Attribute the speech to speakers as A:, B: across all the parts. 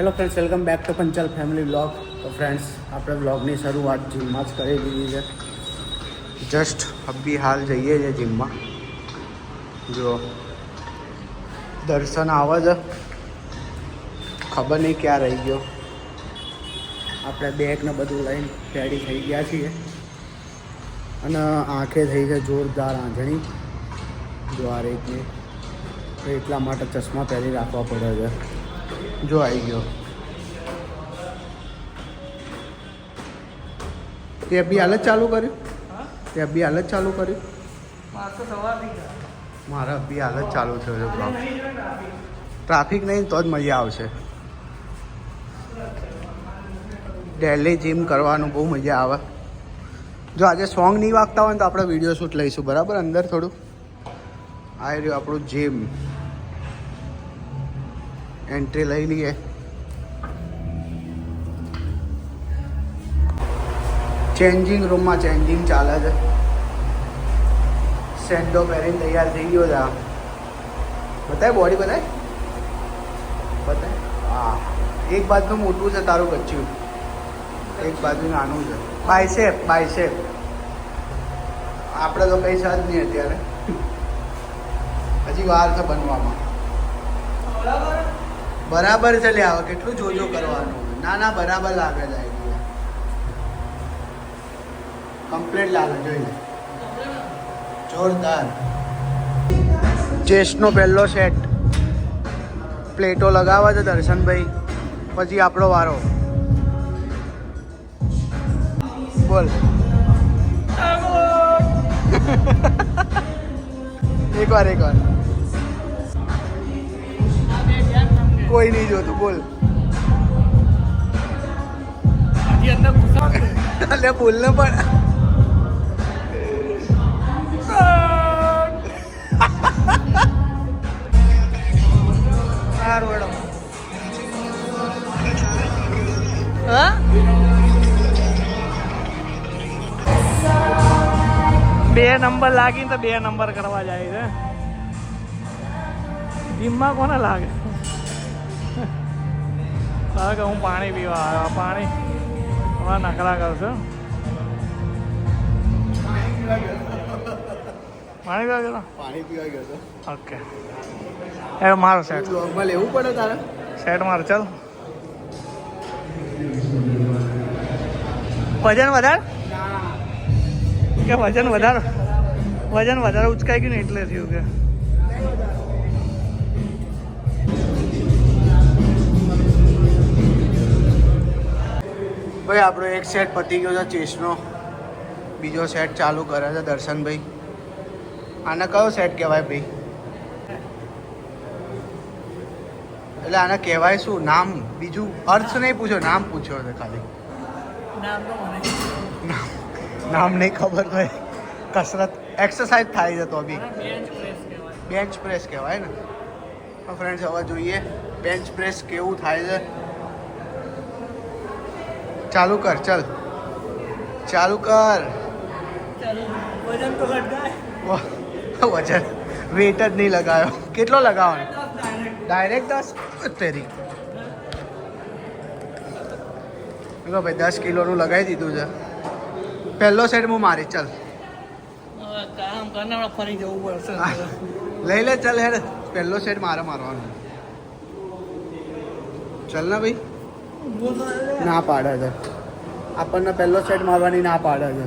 A: Hello friends, welcome back to Panchal family vlog. તો friends, આપણે વ્લોગની શરૂઆત જીમમાં જ કરી દીધી છે. જસ્ટ અભી હાલ જઈએ છીએ જીમમાં. જો દર્શન આવે છે, ખબર નહીં ક્યાં રહી ગયો. આપણે બેગ ને બધું લઈને રેડી થઈ ગયા છીએ અને આંખે થઈ છે જોરદાર આંધણી. જો આ રીતની, તો એટલા માટે ચશ્મા પહેરી રાખવા પડે છે. જો આવી ગયો. તે અભી હાલ જ ચાલુ કર્યું? તે અભી હાલ જ ચાલુ કર્યું? મારા અભી હાલ જ ચાલુ થયો છે બ્લોગ. ટ્રાફિક નહીં તો જ મજા આવશે. ડેલી જીમ કરવાનું બહુ મજા આવે. જો આજે સોંગ નહીં વાગતા હોય ને તો આપણે વિડીયો શૂટ લઈશું, બરાબર? અંદર થોડું આવી રહ્યું આપણું જીમ. એન્ટ્રી લઈ લઈએ. ચેન્જિંગ રૂમમાં ચેન્જિંગ ચાલે છે. સેન્ડો પહેરીને તૈયાર થઈ ગયો છે. બતાય બોડી, બતાય બતાય. હા, એક બાજુ મોટું છે તારું ગચ્યું, એક બાજુ નાનું છે. Bicep bicep. આપણે તો કઈ છે જ નહીં અત્યારે, હજી વાર છે બનવામાં. બરાબર છે લે. આવે કેટલું જોજો કરવાનું. ના ના, બરાબર લાગે છે. કમ્પ્લીટ લાગે, જોઈ લે. જોરદાર. ચેસ્ટનો પહેલો સેટ. પ્લેટો લગાવે છે દર્શનભાઈ, પછી આપણો વારો. બોલ. એકવાર કોઈ નહીં જોતું. બોલ. એટલે બોલ ને પણ.
B: બે નંબર લાગી તો 2 નંબર કરવા જાય છે. જીમમાં કોને લાગે? કે હું પાણી પીવા આવ્યો. પાણી હવે નકરા કરશો. પાણી પીવા ગયો?
A: પાણી પીવા ગયો તો.
B: ઓકે, એ મારો સેટ.
A: નોર્મલ લેવું પડે તારે?
B: સેટ મારો. ચાલ, વજન વધાર કે વજન વધારે ઉચકાઈ ગયું ને એટલે થયું કે.
A: ભાઈ આપણો એક સેટ પતી ગયો છે ચેસ્ટનો. બીજો સેટ ચાલુ કરે છે દર્શનભાઈ. આને કયો સેટ કહેવાય ભાઈ? એટલે આને કહેવાય શું? નામ બીજું અર્થ નહીં પૂછ્યો, નામ પૂછ્યો છે ખાલી. નામ નહીં ખબર હોય. કસરત એક્સરસાઇઝ થાય છે તો બી બેન્ચ પ્રેસ કહેવાય ને. તો ફ્રેન્ડ્સ, હવે જોઈએ બેન્ચ પ્રેસ કેવું થાય છે. ચાલુ કર. ચાલ, ચાલુ કર.
B: વજન તો
A: વજન વેટ જ નહીં લગાવ્યો. કેટલો લગાવવાનો? ડાયરેક્ટ 10? તેરી ભાઈ 10 કિલોનું લગાવી દીધું છે. પહેલો સેટ હું મારી. ચાલ
B: કામ કરને ફરી જવું પડશે.
A: લઈ લે. ચાલ હેડ, પહેલો સેટ મારે મારવાનો. ચાલ ને ભાઈ. ના પાડે છે આપણને પહેલો સેટ મારવાની. ના પાડે છે.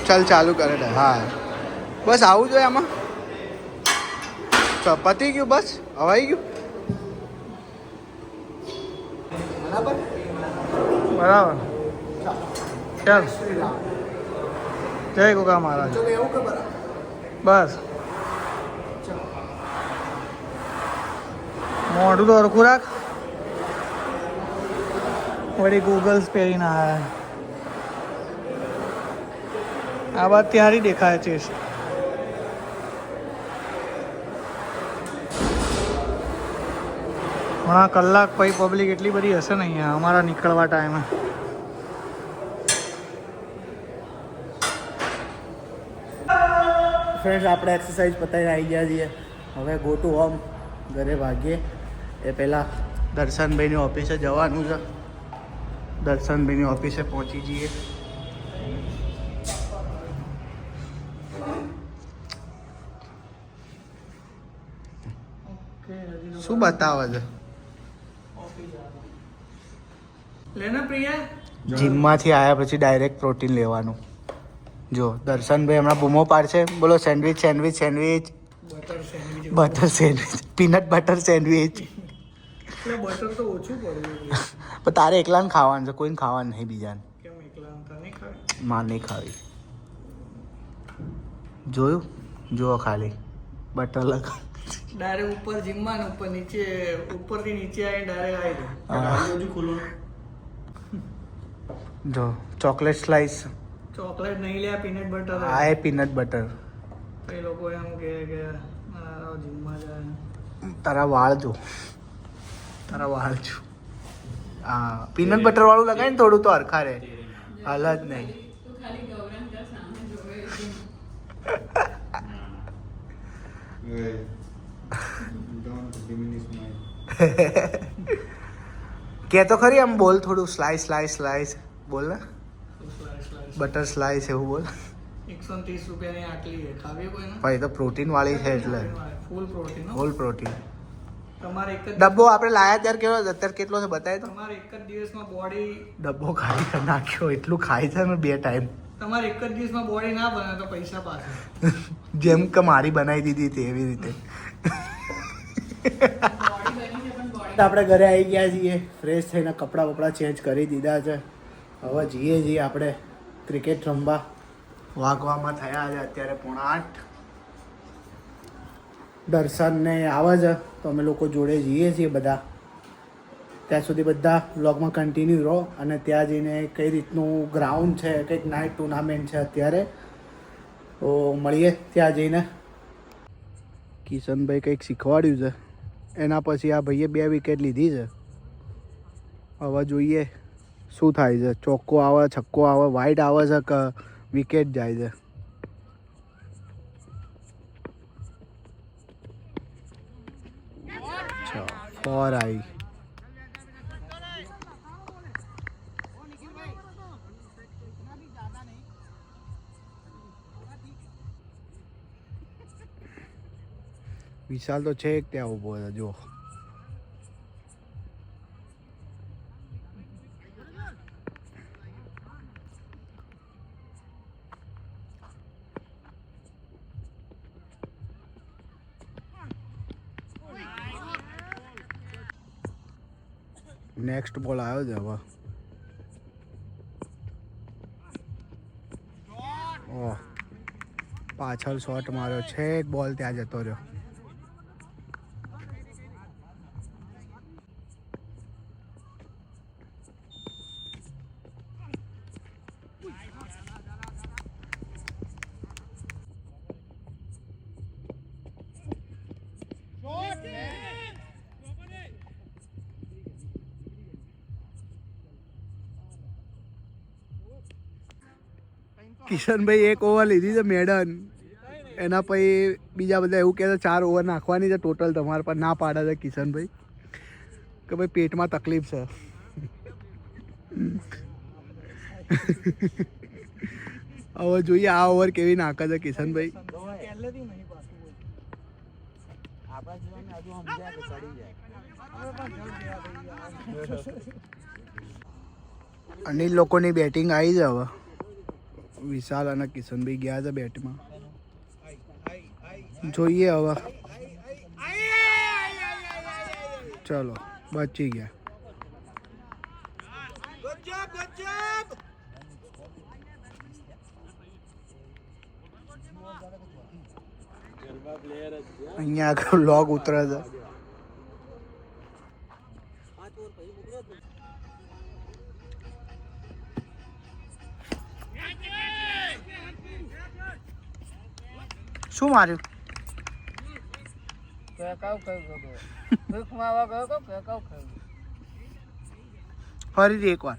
A: ચાલ ચાલુ કરે. હા, બસ આવું જોઈએ આમાં. પતી ગયું, બસ હવાઈ ગયું. બરાબર.
B: ચાલ, જય ગોગા મહારાજ. બસ મોઢું તો હરખું રાખ. વળી ગૂગલ્સ પહેરીને આવ્યા. આ વાત ત્યારે દેખાય છે. ઘણા કલાક પછી પબ્લિક એટલી બધી હશે ને અહીંયા અમારા નીકળવા ટાઈમે.
A: ફ્રેન્ડ્સ, આપણે એક્સરસાઇઝ પતાવીને આવી ગયા છીએ. હવે ગો ટુ હોમ, ઘરે ભાગીએ એ પહેલાં દર્શનભાઈની ઓફિસે જવાનું છે. દર્શનભાઈની ઓફિસે પહોંચી જઈએ. શું બતાવે છે?
B: લેના પ્રિયા.
A: જીમમાંથી આવ્યા પછી ડાયરેક્ટ પ્રોટીન લેવાનું. જો દર્શનભાઈ હમણાં બૂમો પાડશે, બોલો sandwich sandwich sandwich, butter sandwich, peanut butter sandwich.
B: Butter તો ઓછું પડ્યું.
A: પણ તારે એકલાને ખાવાનું છે, કોઈને ખાવાનું નહીં બીજાને.
B: કેમ એકલા તને ખાવી?
A: માં નહીં ખાવી. જોયું? જુઓ ખાલી બટર લગા
B: ડાયરેક્ટ ઉપર જીમમાં ને ઉપર નીચે, ઉપરથી નીચે આવીને ડાયરેક્ટ આવી ગયો. ખુલ્લું
A: જો ચોકલેટ સ્લાઈસ.
B: ચોકલેટ નહીં લે, પીનટ બટર.
A: આ એ પીનટ બટર.
B: એ લોકો એમ કે જીમમાં જાય.
A: તારા વાળ જો, તારા વાળ જો. હા, પીનટ બટર વાળું લગાય ને થોડું તો હરખા રહે. હાલ જ નહીં. કે તો ખરી આમ બોલ, થોડું સ્લાઈસ સ્લાઈસ સ્લાઈસ બોલ ને. બટર સ્લાઈસ એવું બોલ.
B: 130 રૂપિયાની આટલી છે, ખાવી કોઈ ને?
A: ભાઈ તો પ્રોટીન વાળી છે એટલે
B: ફૂલ પ્રોટીન.
A: ફૂલ પ્રોટીન.
B: તમારે એક જ
A: ડબ્બો આપણે લાયા ત્યારે કેવો હતો, અત્યારે કેટલો છે બતાય તો.
B: તમારે એક જ દિવસમાં બોડી,
A: ડબ્બો ખાલી કરી નાખ્યો, એટલું ખાય છે ને 2 ટાઈમ.
B: તમારે એક જ દિવસમાં બોડી ના બને તો પૈસા પાસે.
A: જેમ કે મારી બનાવી દીધી હતી એવી રીતે. આપણે ઘરે આવી ગયા છીએ, ફ્રેશ થઈને કપડાં વપડા ચેન્જ કરી દીધા છે. હવે જઈએ આપણે ક્રિકેટ રમવા. વાગવામાં થયા છે અત્યારે 7:45. દર્શનને આવે છે તો અમે લોકો જોડે જઈએ છીએ બધા. ત્યાં સુધી બધા વ્લોગમાં કન્ટિન્યુ રહો. અને ત્યાં જઈને કઈ રીતનું ગ્રાઉન્ડ છે, કંઈક નાઇટ ટુર્નામેન્ટ છે અત્યારે, તો મળીએ ત્યાં જઈને. કિશનભાઈ કંઈક શીખવાડ્યું છે, એના પછી આ ભાઈએ 2 વિકેટ લીધી છે. હવે જોઈએ શું થાય છે. ચોક્કો આવે, છક્કો આવે, વાઇડ આવે છે કે વિકેટ જાય છે. ફોર આવી. વિશાલ તો છે ત્યાં ઊભો છે જો. નેક્સ્ટ બોલ આવ્યો છે હવે. ઓહ, પાછળ શોટ માર્યો છે, બોલ ત્યાં જતો રહ્યો. કિશનભાઈ 1 ઓવર લીધી છે મેડન. એના પછી બીજા બધા એવું કહે છે 4 ઓવર નાખવાની છે ટોટલ. તમારા પર ના પાડે છે કિશનભાઈ કે ભાઈ પેટમાં તકલીફ છે. હવે જોઈએ આ ઓવર કેવી નાખે છે કિશનભાઈ. અનિલ લોકોની બેટિંગ આવી છે હવે. વિશાલ અને કિશનભાઈ ગયા છે બેટમાં. જોઈએ હવે. ચલો બચી ગયા. અહીંયા આગળ લોગ ઉતરે છે. શું માર્યું? ફરીથી એકવાર.